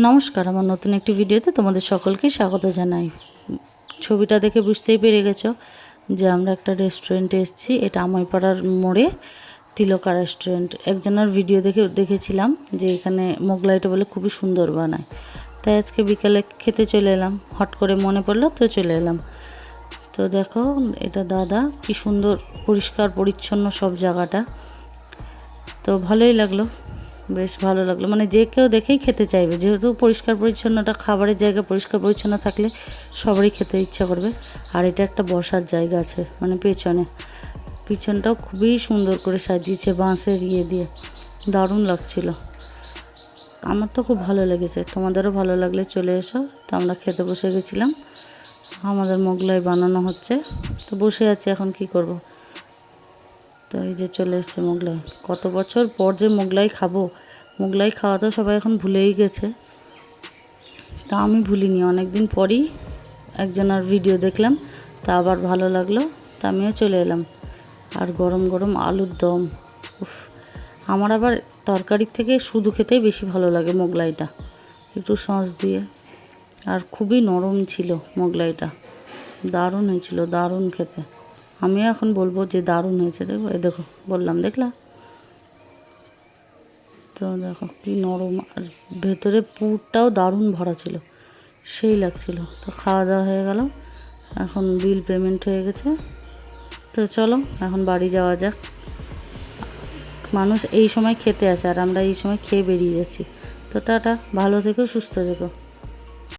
নমস্কার, আমার নতুন একটি ভিডিওতে তোমাদের সকলকে স্বাগত জানাই। ছবিটা দেখে বুঝতেই পেরে গেছো যে আমরা একটা রেস্টুরেন্টে এসেছি। এটা আমাইপাড়ার মোড়ে তিলকা রেস্টুরেন্ট। একজনের ভিডিও দেখেছিলাম যে এখানে মোগলাইটা বলে খুবই সুন্দর বানায়, তাই আজকে বিকালে খেতে চলে এলাম। হট করে মনে পড়লো তো চলে এলাম। তো দেখো এটা দাদা, কি সুন্দর পরিষ্কার পরিচ্ছন্ন সব জায়গাটা। তো ভালোই লাগলো, বেশ ভালো লাগলো। মানে যে কেউ দেখেই খেতে চাইবে, যেহেতু পরিষ্কার পরিচ্ছন্নটা, খাবারের জায়গা পরিষ্কার পরিচ্ছন্ন থাকলে সবারই খেতে ইচ্ছা করবে। আর এটা একটা বসার জায়গা আছে, মানে পিছনটাও খুবই সুন্দর করে সাজিয়েছে বাঁশের দিয়ে, দারুণ লাগছিল। আমার তো খুব ভালো লেগেছে, তোমাদেরও ভালো লাগলে চলে এসো। তো আমরা খেতে বসে গেছিলাম, আমাদের মোগলাই বানানো হচ্ছে। তো বসে আছি, এখন কি করব। তো এই যে চলে এসছে মোগলাই। কত বছর পর যে মোগলাই খাবো। মোগলাই খাওয়া তো সবাই এখন ভুলেই গেছে, তা আমি ভুলিনি। অনেক দিন পরই একজনের ভিডিও দেখলাম, তা আবার ভালো লাগলো, তা আমিও চলে এলাম। আর গরম গরম আলুর দম, উফ! আমার আবার তরকারির থেকে শুধু খেতেই বেশি ভালো লাগে মোগলাইটা, একটু সস দিয়ে। আর খুবই নরম ছিল মোগলাইটা, দারুণ হয়েছিল, দারুণ খেতে। আমিও এখন বলবো যে দারুণ হয়েছে। দেখো, এই দেখো, বললাম, দেখলা তো? দেখো কি নরম, আর ভেতরে পুরটাও দারুণ ভরা ছিল, সেই লাগছিল। তো খাওয়া দাওয়া হয়ে গেল, এখন বিল পেমেন্ট হয়ে গেছে। তো চলো এখন বাড়ি যাওয়া যাক। মানুষ এই সময় খেতে আসে আর আমরা এই সময় খেয়ে বেরিয়ে যাচ্ছি। তো টাটা, ভালো থেকো, সুস্থ থেকো।